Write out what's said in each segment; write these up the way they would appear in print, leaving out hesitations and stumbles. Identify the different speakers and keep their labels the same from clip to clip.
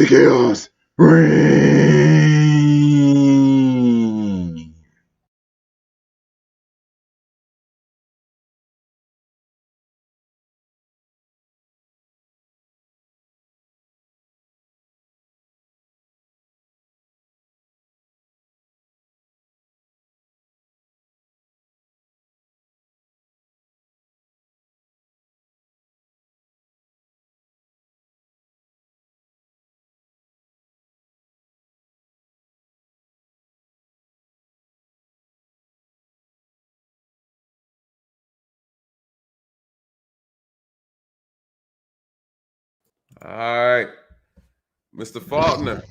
Speaker 1: the chaos reign.
Speaker 2: All right, Mr. Faulkner,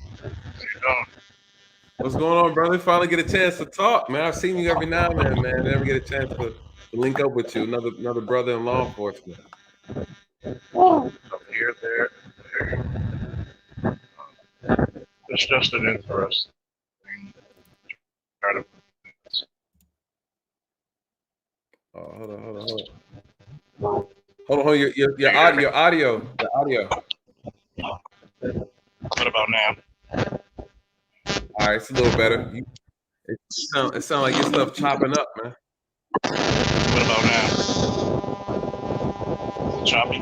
Speaker 2: what's going on, brother? Finally get a chance to talk, man. I've seen you every now and then, man. Never get a chance to link up with you, another brother in law enforcement.
Speaker 3: Up here, it's just an interesting kind of.
Speaker 2: Oh, hold on. Your audio.
Speaker 3: What about now?
Speaker 2: All right, it's a little better. It sound like your stuff chopping up, man.
Speaker 3: What about now? Choppy.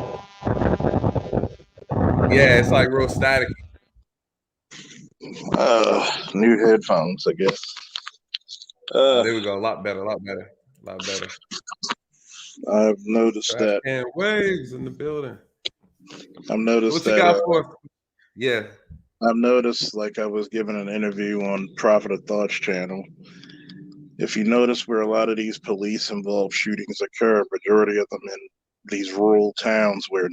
Speaker 2: Yeah, it's like real static.
Speaker 3: New headphones, I guess.
Speaker 2: Oh, there we go. A lot better. A lot better.
Speaker 3: I've noticed
Speaker 2: Trash
Speaker 3: that.
Speaker 2: can waves in the building.
Speaker 3: I've noticed
Speaker 2: What you
Speaker 3: that.
Speaker 2: got for us? Yeah.
Speaker 3: I've noticed, like I was giving an interview on Prophet of Thoughts channel. If you notice where a lot of these police involved shootings occur, majority of them in these rural towns where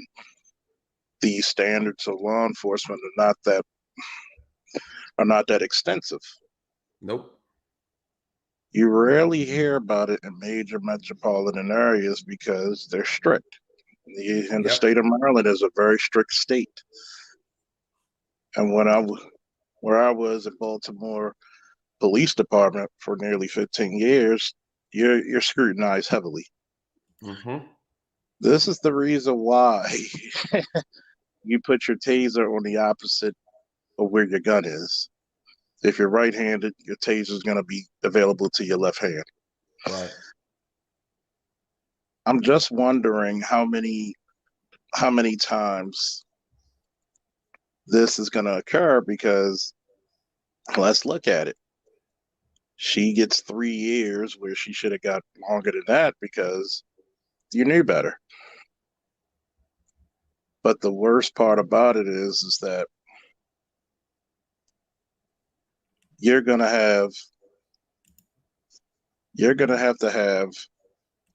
Speaker 3: the standards of law enforcement are not that extensive.
Speaker 2: Nope.
Speaker 3: You rarely hear about it in major metropolitan areas because they're strict. And the
Speaker 2: Yep.
Speaker 3: state of Maryland is a very strict state. And where I was at Baltimore Police Department for nearly 15 years, you're scrutinized heavily.
Speaker 2: Mm-hmm.
Speaker 3: This is the reason why you put your taser on the opposite of where your gun is. If you're right-handed, your taser is going to be available to your left hand.
Speaker 2: Right.
Speaker 3: I'm just wondering how many times this is going to occur, because let's look at it. She gets 3 years where she should have got longer than that because you knew better. But the worst part about it is that you're gonna have to have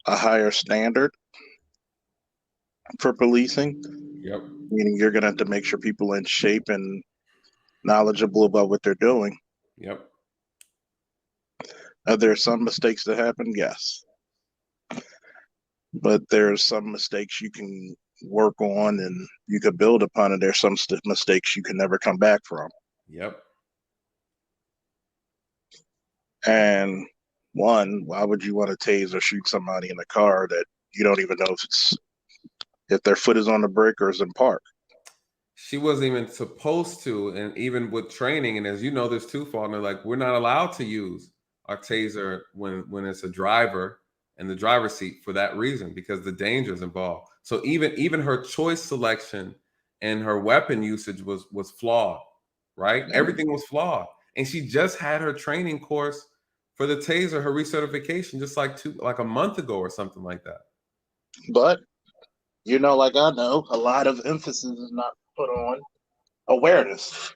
Speaker 3: a higher standard for policing.
Speaker 2: Yep.
Speaker 3: Meaning you're gonna have to make sure people are in shape and knowledgeable about what they're doing.
Speaker 2: Yep.
Speaker 3: Are there some mistakes that happen? Yes. But there's some mistakes you can work on and you can build upon, and there's some mistakes you can never come back from.
Speaker 2: Yep.
Speaker 3: And one, why would you want to tase or shoot somebody in a car that you don't even know if their foot is on the brake or is in park?
Speaker 2: She wasn't even supposed to, and even with training, and as you know, this too, Faulkner, like we're not allowed to use our taser when it's a driver in the driver's seat for that reason, because the dangers involved. So even her choice selection and her weapon usage was flawed, right? Everything was flawed, and she just had her training course for the taser, her recertification, just like a month ago or something like that.
Speaker 3: But like I know, a lot of emphasis is not put on awareness.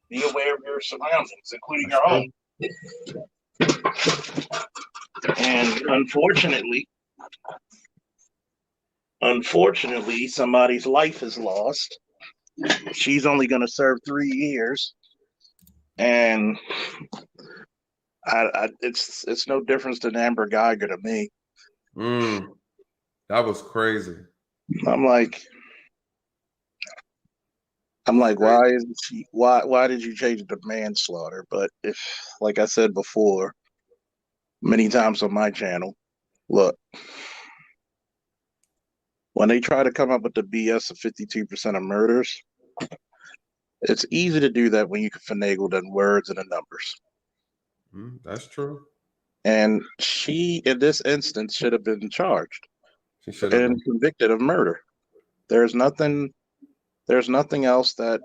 Speaker 3: Be aware of your surroundings, including
Speaker 2: That's
Speaker 3: your
Speaker 2: true.
Speaker 3: own. And unfortunately, somebody's life is lost. She's only going to serve 3 years, and it's no difference than Amber Geiger to me.
Speaker 2: That was crazy.
Speaker 3: I'm like, why did you change it to manslaughter? But if, like I said before, many times on my channel, look, when they try to come up with the BS of 52% of murders, It's easy to do that when you can finagle the words and the numbers.
Speaker 2: That's true.
Speaker 3: And she, in this instance, should have been charged
Speaker 2: She should have
Speaker 3: and
Speaker 2: been.
Speaker 3: convicted of murder. There's nothing. There's nothing else that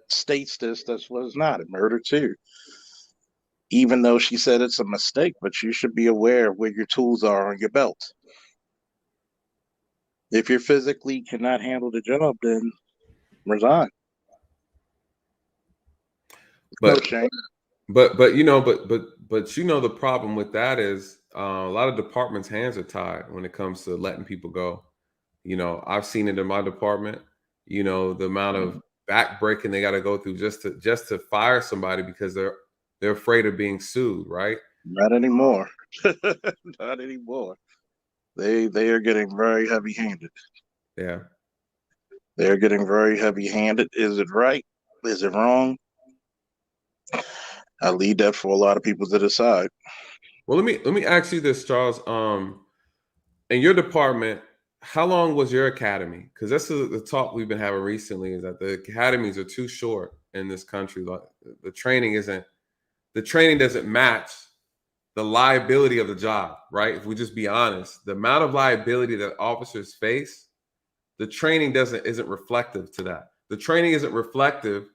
Speaker 3: states this was not a murder too. Even though she said it's a mistake, but you should be aware of where your tools are on your belt. If you physically cannot handle the job, then resign. No
Speaker 2: But
Speaker 3: shame.
Speaker 2: but you know, but you know, the problem with that is a lot of departments' hands are tied when it comes to letting people go. You know, I've seen it in my department. You know, the amount of back breaking they got to go through just to fire somebody because they're afraid of being sued, right?
Speaker 3: Not anymore. Not anymore. They are getting very heavy handed.
Speaker 2: Yeah.
Speaker 3: They're getting very heavy handed. Is it right? Is it wrong? I leave that for a lot of people to decide.
Speaker 2: Well, let me ask you this, Charles. In your department, how long was your academy? Because this is the talk we've been having recently. Is that the academies are too short in this country? Like the training isn't. The training doesn't match the liability of the job, right? If we just be honest, the amount of liability that officers face, the training isn't reflective to that. The training isn't reflective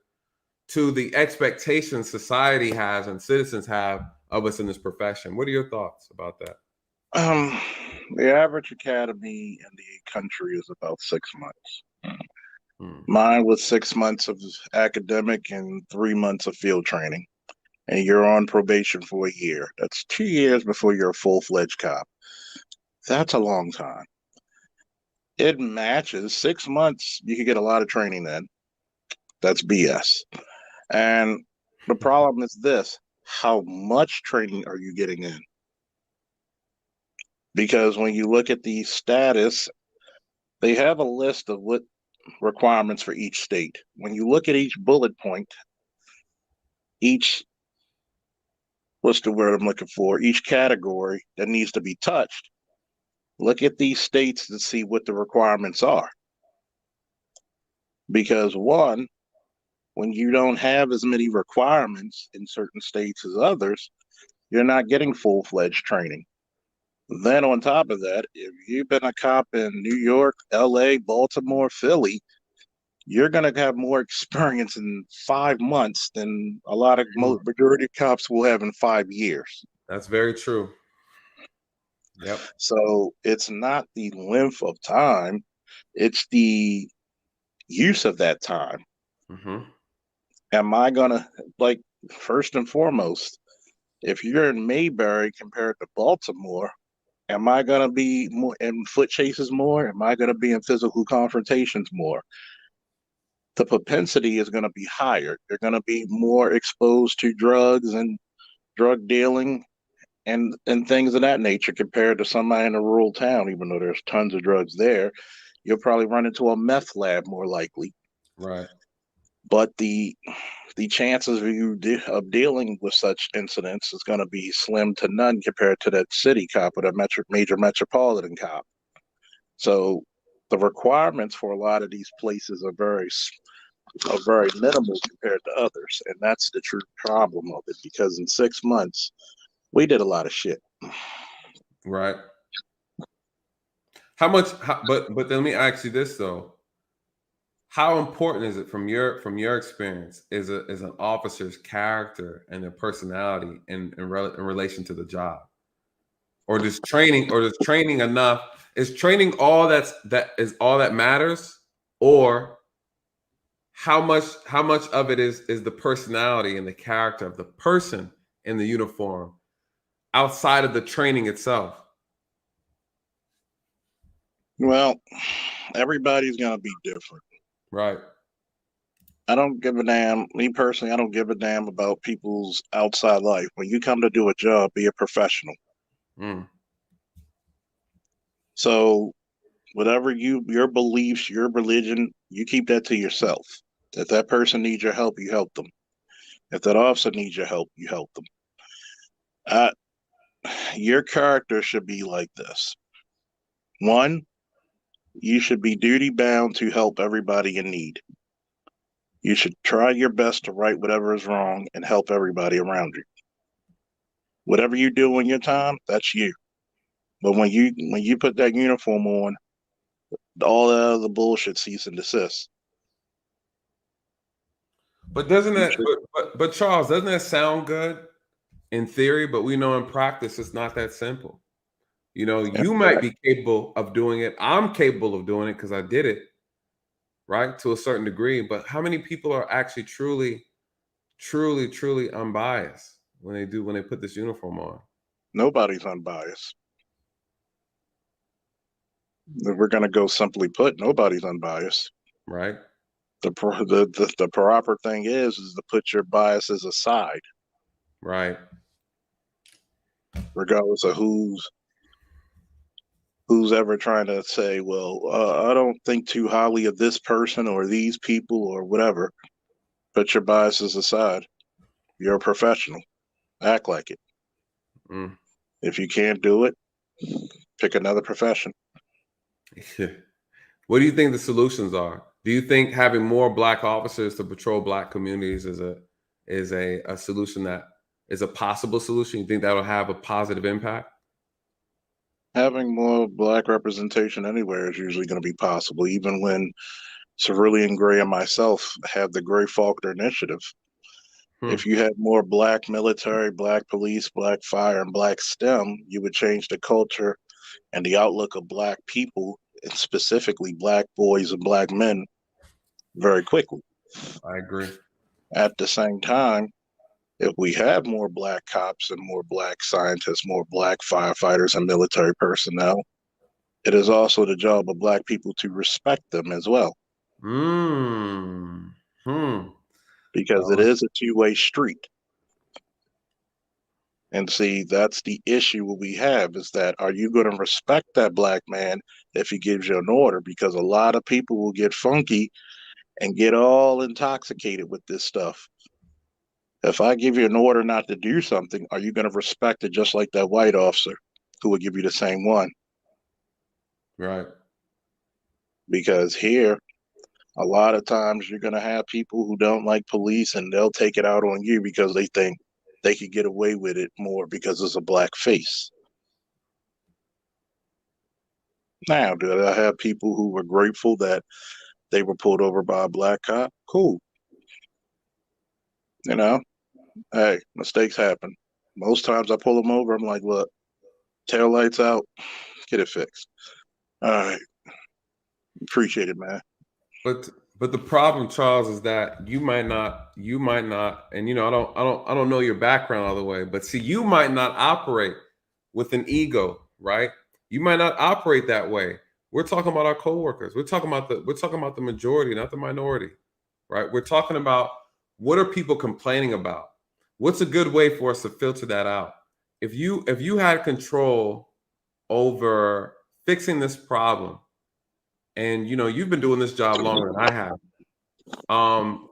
Speaker 2: to the expectations society has and citizens have of us in this profession. What are your thoughts about that?
Speaker 3: Um, the average academy in the country is about 6 months.
Speaker 2: Hmm.
Speaker 3: Mine was 6 months of academic and 3 months of field training. And you're on probation for a year. That's 2 years before you're a full fledged cop. That's a long time. It matches 6 months. You could get a lot of training then. That's BS. And the problem is this: how much training are you getting in? Because when you look at the status, they have a list of what requirements for each state. When you look at each bullet point, each what's the word I'm looking for? Each category that needs to be touched. Look at these states to see what the requirements are. Because one, when you don't have as many requirements in certain states as others, you're not getting full fledged training. Then, on top of that, if you've been a cop in New York, LA, Baltimore, Philly, you're going to have more experience in 5 months than a lot of majority of cops will have in 5 years.
Speaker 2: That's very true. Yep.
Speaker 3: So it's not the length of time, it's the use of that time.
Speaker 2: Hmm.
Speaker 3: Am I going to, like, first and foremost, if you're in Mayberry compared to Baltimore, am I going to be more in foot chases more? Am I going to be in physical confrontations more? The propensity is going to be higher. You're going to be more exposed to drugs and drug dealing and things of that nature compared to somebody in a rural town, even though there's tons of drugs there. You'll probably run into a meth lab more likely.
Speaker 2: Right.
Speaker 3: But the chances of you of dealing with such incidents is going to be slim to none compared to that city cop or that major metropolitan cop. So the requirements for a lot of these places are very minimal compared to others, and that's the true problem of it. Because in 6 months, we did a lot of shit.
Speaker 2: Right. How much? But then let me ask you this though: how important is it from your experience is an officer's character and their personality in relation to the job, or does training enough? Is training all that matters, or how much of it is the personality and the character of the person in the uniform outside of the training itself?
Speaker 3: Well, everybody's going to be different.
Speaker 2: Right.
Speaker 3: I don't give a damn. Me personally, I don't give a damn about people's outside life. When you come to do a job, be a professional.
Speaker 2: Mm.
Speaker 3: So whatever your beliefs, your religion, you keep that to yourself. If that person needs your help, you help them. If that officer needs your help, you help them. Uh, your character should be like this. One, you should be duty bound to help everybody in need. You should try your best to right whatever is wrong and help everybody around you. Whatever you do in your time, that's you. But when you put that uniform on, all the other bullshit cease and desist.
Speaker 2: But doesn't
Speaker 3: You
Speaker 2: that,
Speaker 3: should
Speaker 2: but Charles, doesn't that sound good in theory? But we know in practice it's not that simple. You know,
Speaker 3: in
Speaker 2: you might
Speaker 3: fact,
Speaker 2: be capable of doing it. I'm capable of doing it because I did it, right? To a certain degree. But how many people are actually truly unbiased when they put this uniform on,
Speaker 3: nobody's unbiased. If we're gonna go simply put, nobody's unbiased.
Speaker 2: right?
Speaker 3: The proper thing is to put your biases aside,
Speaker 2: Right.
Speaker 3: regardless of who's ever trying to say, well, I don't think too highly of this person or these people or whatever. Put your biases aside. You're a professional. Act like it.
Speaker 2: Mm.
Speaker 3: If you can't do it, pick another profession.
Speaker 2: What do you think the solutions are? Do you think having more black officers to patrol black communities is a solution that is a possible solution? You think that'll have a positive impact?
Speaker 3: Having more black representation anywhere is usually going to be possible, even when Cerulean Gray and myself had the Gray Faulkner Initiative. If
Speaker 2: Hmm.
Speaker 3: you had more black military, black police, black fire, and black STEM, you would change the culture and the outlook of black people, and specifically black boys and black men, very quickly.
Speaker 2: I agree.
Speaker 3: At the same time, if we have more black cops and more black scientists, more black firefighters and military personnel, it is also the job of black people to respect them as well,
Speaker 2: Mm. Hmm.
Speaker 3: because it is a two-way street. And see, that's the issue we have is that are you going to respect that black man if he gives you an order? Because a lot of people will get funky and get all intoxicated with this stuff. If I give you an order not to do something, are you going to respect it just like that white officer who would give you the same one?
Speaker 2: Right.
Speaker 3: Because here, a lot of times you're going to have people who don't like police and they'll take it out on you because they think they could get away with it more because it's a black face. Now, do I have people who were grateful that they were pulled over by a black cop? Cool. You know, hey, mistakes happen. Most times I pull them over, I'm like, look, tail lights out, get it fixed. All right, appreciate it, man.
Speaker 2: But but the problem, Charles, is that you might not, and I don't know your background all the way, but see, you might not operate with an ego, right? You might not operate that way. We're talking about our coworkers. We're talking about the majority, not the minority, right? We're talking about what are people complaining about? What's a good way for us to filter that out? If you had control over fixing this problem, and you've been doing this job longer than I have.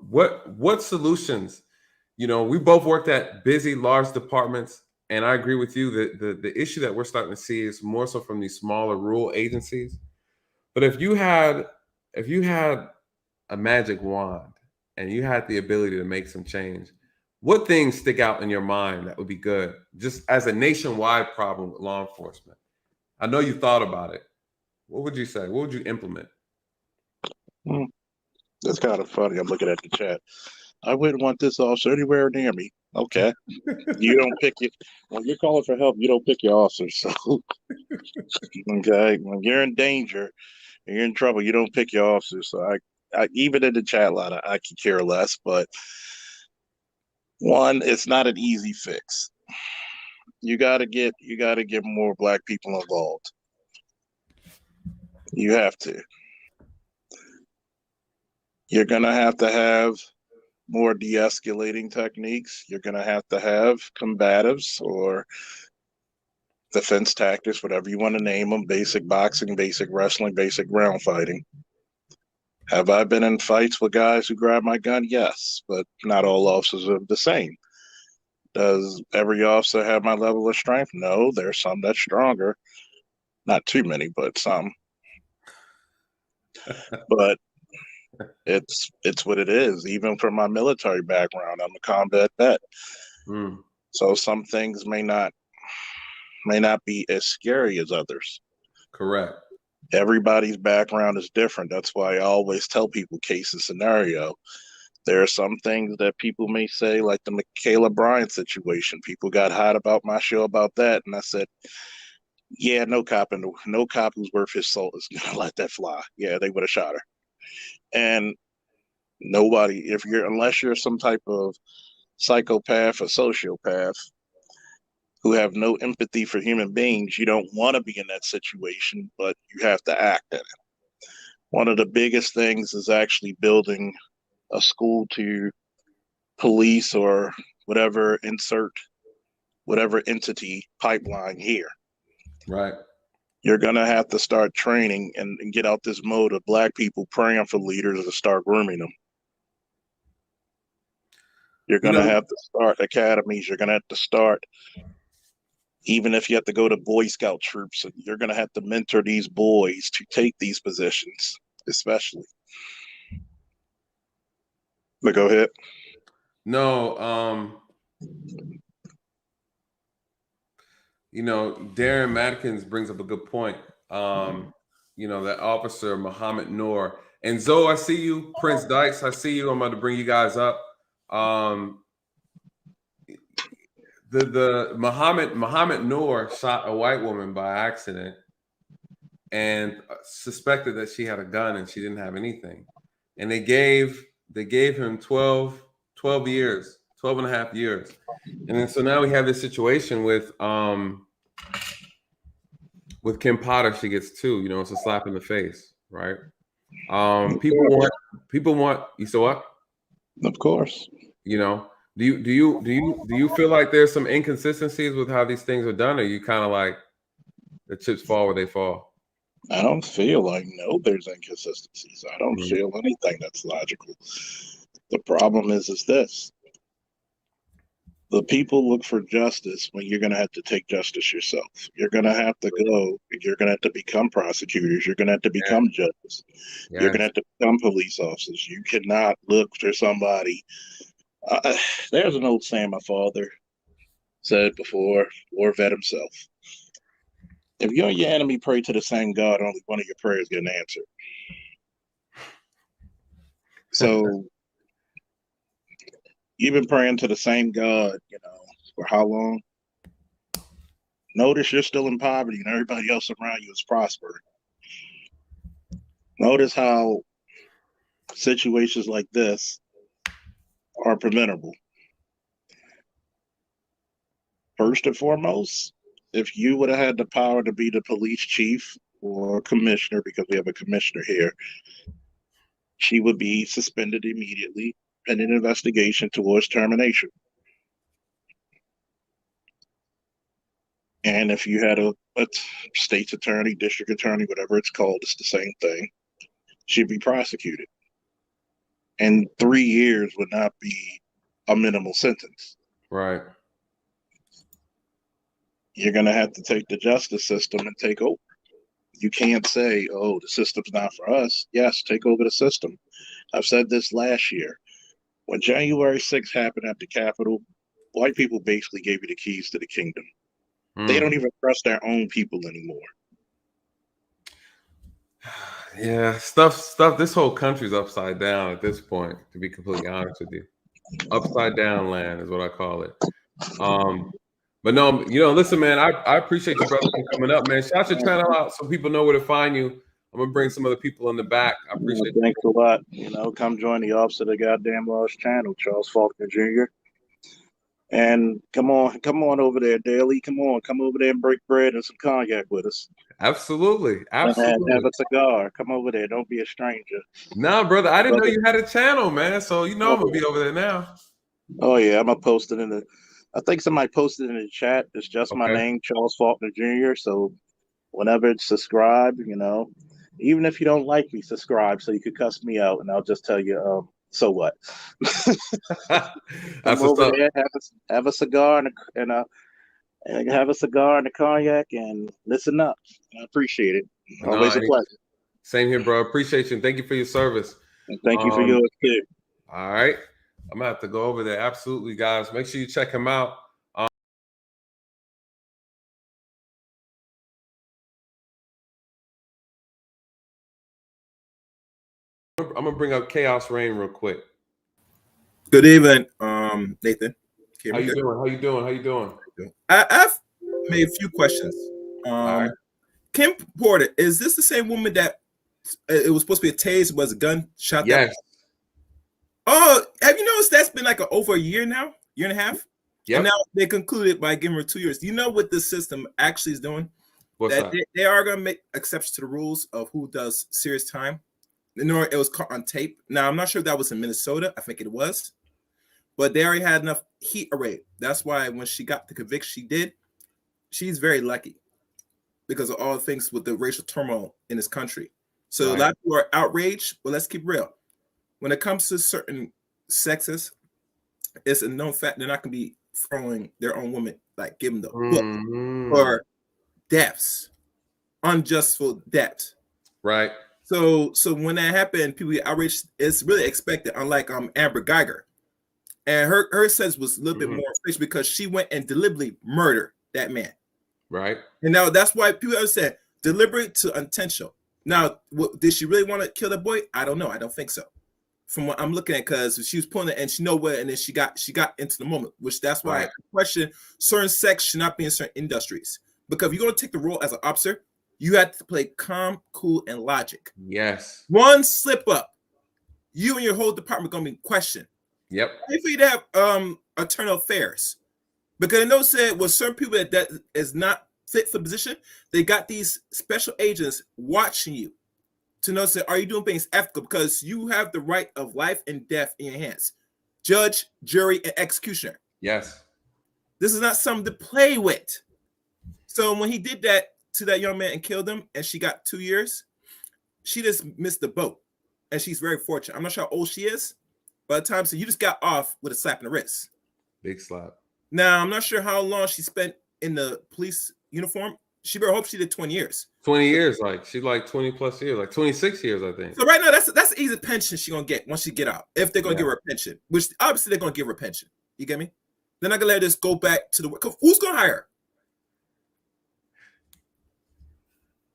Speaker 2: What solutions? We both worked at busy, large departments, and I agree with you that the issue that we're starting to see is more so from these smaller rural agencies. But if you had a magic wand and you had the ability to make some change, what things stick out in your mind that would be good, just as a nationwide problem with law enforcement? I know you thought about it. What would you say? What would you implement?
Speaker 3: Hmm, that's kind of funny. I'm looking at the chat. I wouldn't want this officer anywhere near me. Okay. You don't pick it when you're calling for help. You don't pick your officers. So, okay, when you're in danger and you're in trouble, you don't pick your officers. So, I even in the chat line, I could care less. But one, it's not an easy fix. You got to get more black people involved. You have to. You're gonna have to have more de-escalating techniques. You're gonna have to have combatives or defense tactics, whatever you want to name them, basic boxing, basic wrestling, basic ground fighting. Have I been in fights with guys who grab my gun? Yes, but not all officers are the same. Does every officer have my level of strength? No, there's some that's stronger. Not too many, but some. But It's what it is. Even from my military background, I'm a combat vet.
Speaker 2: Mm,
Speaker 3: So some things may not be as scary as others.
Speaker 2: correct.
Speaker 3: Everybody's background is different. That's why I always tell people case and scenario. There are some things that people may say, like the Michaela Bryant situation. People got hot about my show about that, and I said, "Yeah, no cop who's worth his salt is gonna let that fly. Yeah, they would have shot her." And nobody, if you're unless you're some type of psychopath or sociopath who have no empathy for human beings, you don't want to be in that situation, but you have to act in it. One of the biggest things is actually building a school to police or whatever, insert whatever entity pipeline here.
Speaker 2: Right.
Speaker 3: You're going to have to start training and get out this mode of black people praying for leaders to start grooming them. You're
Speaker 2: You
Speaker 3: going to
Speaker 2: know,
Speaker 3: have to start academies. You're going to have to start, even if you have to go to Boy Scout troops, you're going to have to mentor these boys to take these positions, especially. But go ahead.
Speaker 2: no, Darren Matkins brings up a good point. That officer Muhammad Noor and Zoe, I see you. Prince Dykes, I see you. I'm about to bring you guys up. Um, the Muhammad Noor shot a white woman by accident and suspected that she had a gun and she didn't have anything, and they gave him 12 years, 12 and a half years, and then so now we have this situation with Kim Potter. She gets 2. It's a slap in the face, right? People want you. So what?
Speaker 3: Of course.
Speaker 2: You know, do you feel like there's some inconsistencies with how these things are done, or you kind of like the chips fall where they fall?
Speaker 3: I don't feel like, no, there's inconsistencies. I don't
Speaker 2: Mhm.
Speaker 3: feel anything that's logical. The problem is this: the people look for justice when you're going to have to take justice yourself. You're going to have to go. You're going to have to become prosecutors. You're going to have to
Speaker 2: Yeah.
Speaker 3: become judges. You're going to
Speaker 2: Yes.
Speaker 3: have to become police officers. You cannot look for somebody. There's an old saying my father said before, war vet himself. If you and your enemy pray to the same God, only one of your prayers get an answer. So you've been praying to the same God, for how long? Notice you're still in poverty and everybody else around you is prospering. Notice how situations like this are preventable. First and foremost, if you would have had the power to be the police chief or commissioner, because we have a commissioner here, she would be suspended immediately, pending investigation towards termination. And if you had a state's attorney, district attorney, whatever it's called, it's the same thing, she'd be prosecuted. And 3 years would not be a minimal sentence.
Speaker 2: Right.
Speaker 3: You're going to have to take the justice system and take over. You can't say, oh, the system's not for us. Yes, take over the system. I've said this last year. When January 6th happened at the Capitol, white people basically gave you the keys to the kingdom. They
Speaker 2: Mm.
Speaker 3: don't even trust their own people anymore.
Speaker 2: Yeah, stuff. This whole country's upside down at this point. To be completely honest with you, upside down land is what I call it. Um, but no, listen, man. I appreciate you, brother, for coming up, man. Shout your channel out so people know where to find you. I'm gonna bring some other people in the back. I appreciate
Speaker 3: Thanks a lot. Come join the Office of the Goddamn Lost channel, Charles Faulkner Jr. And come on over there, Daly. Come over there and break bread and some cognac with us.
Speaker 2: Absolutely,
Speaker 3: And have
Speaker 2: absolutely.
Speaker 3: a cigar. Come over there. Don't be a stranger.
Speaker 2: No, brother, I didn't know
Speaker 3: Brother.
Speaker 2: you had a channel, man. So I'm gonna be over there now.
Speaker 3: Oh yeah, I'm gonna post it in the. I think somebody posted in the chat. It's just my
Speaker 2: Okay.
Speaker 3: name, Charles Faulkner Jr. So whenever it's subscribe, even if you don't like me, subscribe so you could cuss me out, and I'll just tell you, so what?
Speaker 2: That's
Speaker 3: Come
Speaker 2: what's
Speaker 3: over
Speaker 2: up.
Speaker 3: there, have a cigar and have a cigar and a cognac, and listen up. I appreciate it.
Speaker 2: No,
Speaker 3: Always a pleasure.
Speaker 2: same here, bro. Appreciate you and thank you for your service.
Speaker 3: And thank you for
Speaker 2: Um,
Speaker 3: yours too.
Speaker 2: all right. I'm gonna have to go over there. Absolutely, guys. Make sure you check him out. I'm gonna bring up Chaos Rain real quick.
Speaker 1: Good evening, Nathan. Can
Speaker 2: How
Speaker 1: you
Speaker 2: you
Speaker 1: hear
Speaker 2: doing? How you doing? How you doing?
Speaker 1: me? I've made a few questions.
Speaker 2: All right.
Speaker 1: Kim Porter, is this the same woman that it was supposed to be a tase, was a gun shot that?
Speaker 2: Yes.
Speaker 1: Oh, have you noticed that's been like over a year now, year and a half? And
Speaker 2: Yep.
Speaker 1: now they concluded by giving her 2 years. Do you know what this system actually is doing?
Speaker 2: What's
Speaker 1: That
Speaker 2: that?
Speaker 1: they are going to make exceptions to the rules of who does serious time. Nor it was caught on tape. Now, I'm not sure if that was in Minnesota. I think it was. But they already had enough heat array. That's why when she got the conviction she did, she's very lucky because of all the things with the racial turmoil in this country. So a
Speaker 2: Right.
Speaker 1: lot of people are outraged, but let's keep real. When it comes to certain sexes, it's a known fact they're not going to be throwing their own woman, like giving the book
Speaker 2: Mhm.
Speaker 1: or deaths, unjustful deaths.
Speaker 2: Right.
Speaker 1: So when that happened, people get outraged. It's really expected, unlike Amber Geiger. And her sentence was a little bit more official because she went and deliberately murdered that man.
Speaker 2: Right.
Speaker 1: And now that's why people understand deliberate to intentional. Now, did she really want to kill that boy? I don't know. I don't think so. From what I'm looking at, because she was pulling it and she know where, and then she got into the moment, which that's why
Speaker 2: Right.
Speaker 1: I question certain sex should not be in certain industries. Because if you're going to take the role as an officer, you have to play calm, cool, and logic.
Speaker 2: Yes.
Speaker 1: One slip up, you and your whole department are going to be questioned.
Speaker 2: Yep.
Speaker 1: If we have internal affairs, because I know said with certain people that is not fit for the position, they got these special agents watching you to know say, are you doing things ethical? Because you have the right of life and death in your hands, judge, jury, and executioner.
Speaker 2: Yes.
Speaker 1: This is not something to play with. So when he did that to that young man and killed him, and she got 2 years, she just missed the boat, and she's very fortunate. I'm not sure how old she is. By the time so you just got off with a slap in the wrist.
Speaker 2: Big slap.
Speaker 1: Now I'm not sure how long she spent in the police uniform. She better hope she did 20 years.
Speaker 2: 20 years, like she's like 20 plus years, like 26 years, I think.
Speaker 1: So right now, that's easy pension she's gonna get once she get out. If they're gonna
Speaker 2: Yeah.
Speaker 1: give her a pension, which obviously they're gonna give her a pension. You get me? They're not gonna let her just go back to the work. Who's gonna hire her?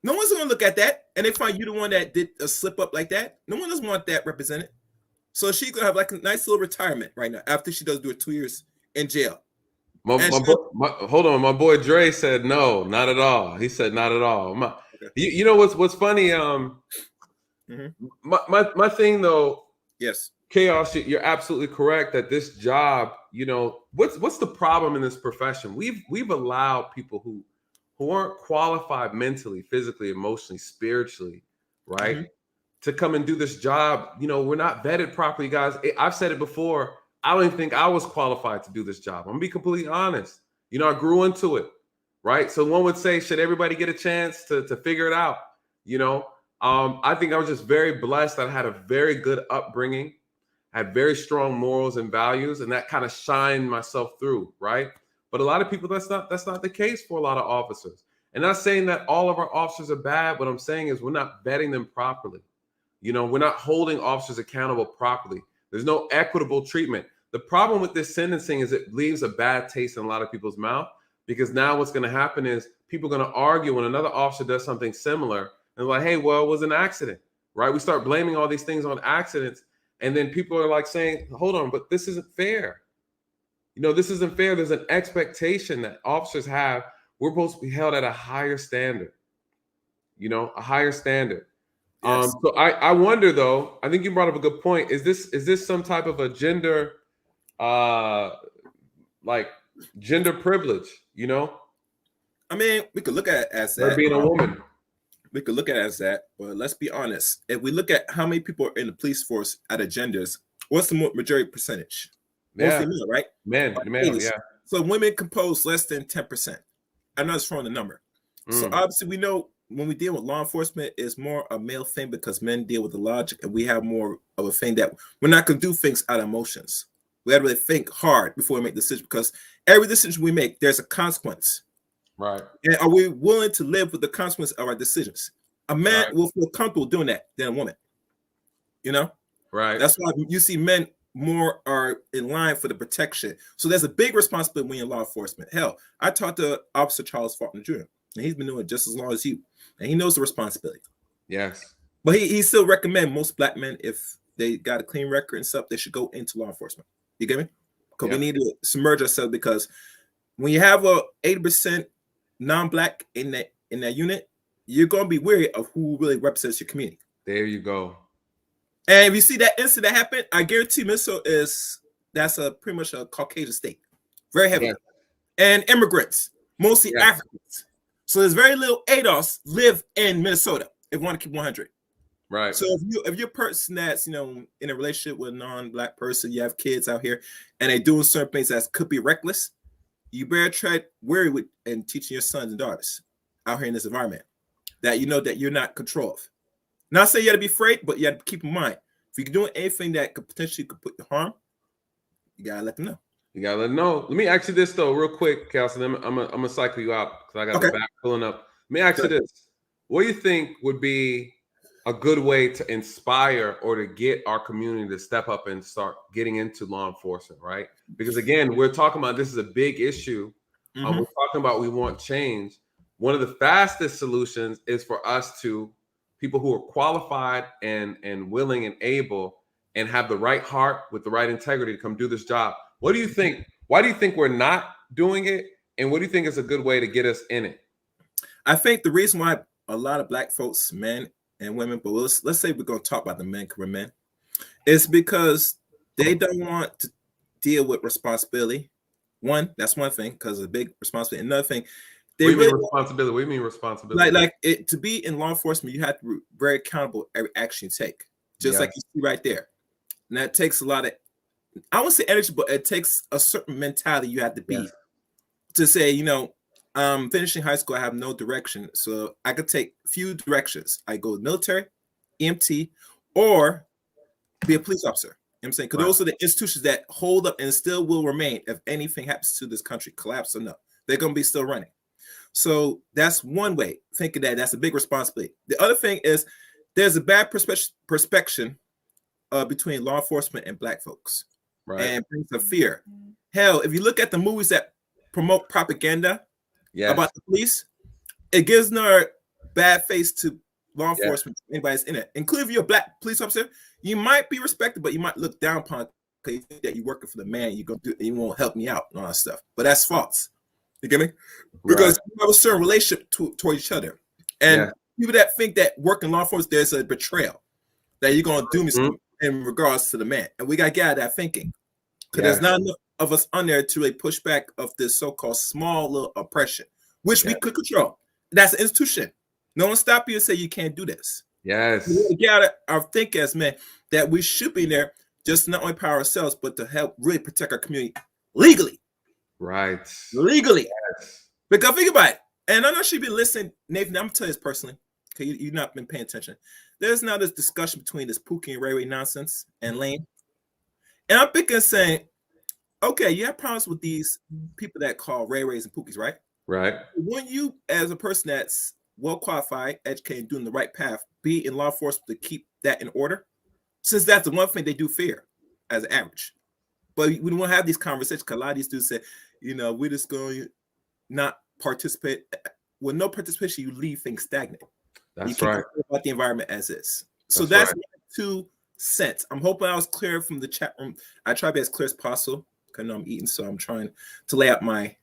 Speaker 1: No one's gonna look at that, and they find you the one that did a slip up like that. No one doesn't want that represented. So she's gonna have like a nice little retirement right now after she does do it 2 years in jail.
Speaker 2: Hold on, my boy Dre said no, not at all. He said not at all.
Speaker 1: Okay.
Speaker 2: You know what's funny? My thing though,
Speaker 1: Yes.
Speaker 2: Chaos, you're absolutely correct that this job, you know, what's the problem in this profession? We've allowed people who aren't qualified mentally, physically, emotionally, spiritually, right, to come and do this job. You know, we're not vetted properly, guys. I've said it before. I don't even think I was qualified to do this job. I'm gonna be completely honest. You know, I grew into it, right? So one would say, should everybody get a chance to figure it out? You know, I think I was just very blessed. I had a very good upbringing, had very strong morals and values, and that kind of shined myself through, right? But a lot of people, that's not the case for a lot of officers. And not saying that all of our officers are bad. What I'm saying is we're not vetting them properly. You know, we're not holding officers accountable properly. There's no equitable treatment. The problem with this sentencing is it leaves a bad taste in a lot of people's mouth, because now what's going to happen is people are going to argue when another officer does something similar and like, hey, well, it was an accident, right? We start blaming all these things on accidents. And then people are like saying, hold on, but this isn't fair. You know, this isn't fair. There's an expectation that officers have. We're supposed to be held at a higher standard, you know, a higher standard.
Speaker 1: Yes.
Speaker 2: So I wonder though, I think you brought up a good point. Is this some type of a gender like gender privilege, you know?
Speaker 1: I mean, we could look at it as
Speaker 2: Her
Speaker 1: that.
Speaker 2: being a woman.
Speaker 1: We could look at it as that, but let's be honest. If we look at how many people are in the police force out of genders, what's the majority percentage?
Speaker 2: Yeah.
Speaker 1: Mostly male, right?
Speaker 2: Men, yeah.
Speaker 1: So women compose less than 10%. I'm not just throwing a number. So obviously we know when we deal with law enforcement, it's more a male thing because men deal with the logic, and we have more of a thing that we're not going to do things out of emotions. We got to really think hard before we make decisions, because every decision we make, there's a consequence.
Speaker 2: Right.
Speaker 1: And are we willing to live with the consequence of our decisions? A man will feel comfortable doing that than a woman. You know?
Speaker 2: Right.
Speaker 1: That's why you see men more are in line for the protection. So there's a big responsibility when you're in law enforcement. Hell, I talked to Officer Charles Faulkner Jr., and he's been doing it just as long as you, and he knows the responsibility.
Speaker 2: Yes.
Speaker 1: But he still recommend most black men, if they got a clean record and stuff, they should go into law enforcement. You get me? Because we need to submerge ourselves, because when you have a 80% non-black in that unit, you're gonna be wary of who really represents your community.
Speaker 2: There you go.
Speaker 1: And if you see that incident happen, I guarantee Minnesota that's pretty much a Caucasian state, very heavily, and immigrants, mostly Africans. So there's very little ADOS live in Minnesota, if you want to keep 100.
Speaker 2: Right.
Speaker 1: So if you're a person that's in a relationship with a non-black person, you have kids out here, and they're doing certain things that could be reckless, you better tread wary with and teaching your sons and daughters out here in this environment that that you're not control of. Not saying you got to be afraid, but you got to keep in mind, if you're doing anything that could potentially put you harm, you gotta let them know.
Speaker 2: You gotta let them know. Let me ask you this though, real quick, Kelson. I'm gonna cycle you out because I got the back pulling up. Let me ask you this: what do you think would be a good way to inspire or to get our community to step up and start getting into law enforcement? Right? Because again, we're talking about this is a big issue. We're talking about we want change. One of the fastest solutions is for us to people who are qualified and willing and able and have the right heart with the right integrity to come do this job. What do you think? Why do you think we're not doing it? And what do you think is a good way to get us in it?
Speaker 1: I think the reason why a lot of black folks, men and women, but let's say we're going to talk about the men, career men, is because they don't want to deal with responsibility. One, that's one thing, because it's a big responsibility. Another thing,
Speaker 2: what do you mean responsibility? What do you mean responsibility?
Speaker 1: Like to be in law enforcement, you have to be very accountable every action you take, just like you see right there. And that takes a lot of, I won't say energy, but it takes a certain mentality you have to be to say, I'm finishing high school, I have no direction. So I could take few directions. I go military, EMT, or be a police officer. You know what I'm saying? Because those are the institutions that hold up and still will remain if anything happens to this country, collapse or no. They're going to be still running. So that's one way, thinking that's a big responsibility. The other thing is there's a bad perspective between law enforcement and black folks, and brings a fear. Hell, if you look at the movies that promote propaganda about the police, it gives no bad face to law enforcement. Anybody's in it, including if you're a black police officer, you might be respected, but you might look down upon because you think that you're working for the man. You're gonna do, you won't help me out and all that stuff. But that's false. You get me? Because you have a certain relationship toward each other, and people that think that working law enforcement there's a betrayal that you're gonna do me something in regards to the man, and we gotta get out of that thinking because there's not enough of us on there to really push back of this so-called small little oppression, which we could control. That's an institution. No one stop you and say you can't do this.
Speaker 2: Yes,
Speaker 1: we gotta think as men that we should be there just to not only power ourselves but to help really protect our community legally.
Speaker 2: Right.
Speaker 1: Legally. Yes. Because think about it. And I know she'd be listening, Nathan. I'm gonna tell you this personally, because you've not been paying attention. There's now this discussion between this Pookie and Ray Ray nonsense and Lane. And I'm thinking saying, okay, you have problems with these people that call Ray Rays and Pookies, right?
Speaker 2: Right.
Speaker 1: When you, as a person that's well qualified, educated, doing the right path, be in law enforcement to keep that in order, since that's the one thing they do fear as an average. But we don't want to have these conversations because a lot of these dudes say, we're just going to not participate. With no participation, you leave things stagnant.
Speaker 2: That's
Speaker 1: you
Speaker 2: right.
Speaker 1: About the environment as is. So that's 2 cents. I'm hoping I was clear from the chat room. I try to be as clear as possible because I know I'm eating, so I'm trying to lay out my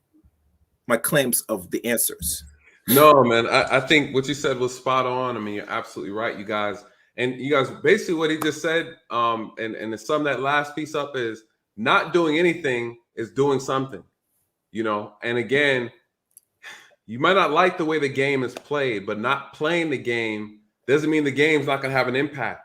Speaker 1: claims of the answers.
Speaker 2: No, man, I think what you said was spot on. I mean, you're absolutely right, you guys. And you guys, basically what he just said, and to sum that last piece up is not doing anything is doing something, and again, you might not like the way the game is played, but not playing the game doesn't mean the game's not going to have an impact,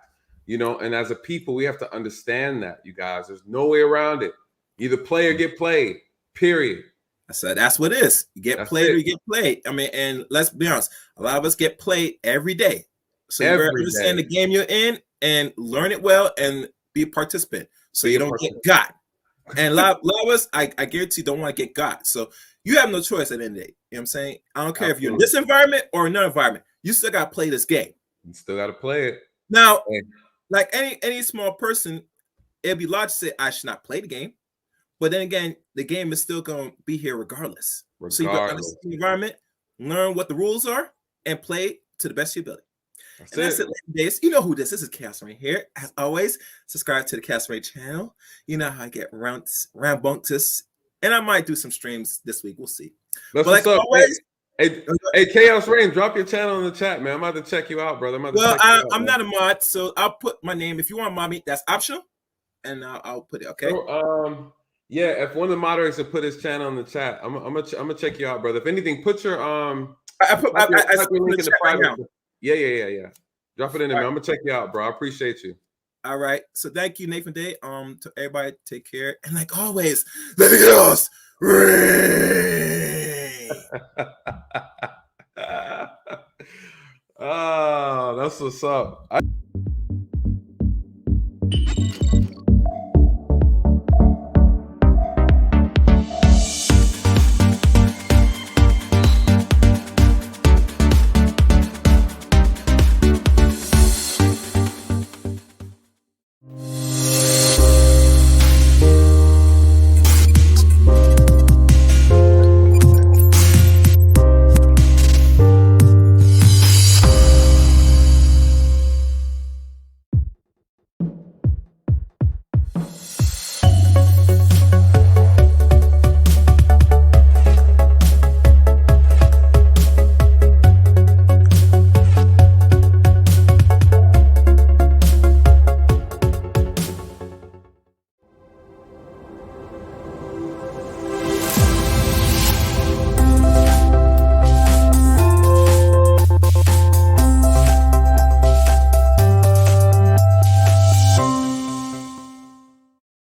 Speaker 2: and as a people, we have to understand that, you guys. There's no way around it. Either play or get played, period.
Speaker 1: I said that's what it is. You get played or you get played. I mean, and let's be honest, a lot of us get played every day. So you better understand the game you're in and learn it well and be a participant so you don't get got. And a lot of us, I guarantee, don't want to get got. So you have no choice at the end of the day. You know what I'm saying? I don't care if you're in this environment or another environment. You still got to play this game.
Speaker 2: You still got to play it.
Speaker 1: Now, like any small person, it'd be logical to say I should not play the game. But then again, the game is still going to be here regardless. So you got to understand the environment, learn what the rules are, and play to the best of your ability. That's it, ladies. You know who this is. This is Chaos Rain here. As always, subscribe to the Chaos Rain channel. You know how I get rambunctious. And I might do some streams this week. We'll see.
Speaker 2: That's
Speaker 1: but
Speaker 2: what's
Speaker 1: like
Speaker 2: up.
Speaker 1: always,
Speaker 2: hey, Chaos Rain, drop your channel in the chat, man. I'm about to check you out, brother.
Speaker 1: I'm not a mod, so I'll put my name. If you want to mod me, that's optional. And I'll put it, okay?
Speaker 2: So, yeah, if one of the moderators will put his channel in the chat, I'm gonna check you out, brother. If anything, put your
Speaker 1: I put your link in the private. Right now.
Speaker 2: Yeah. Drop it in there, man. I'm gonna check you out, bro. I appreciate you.
Speaker 1: All right. So thank you, Nathan Day. To everybody, take care. And like always, let it go.
Speaker 2: Oh, that's what's up.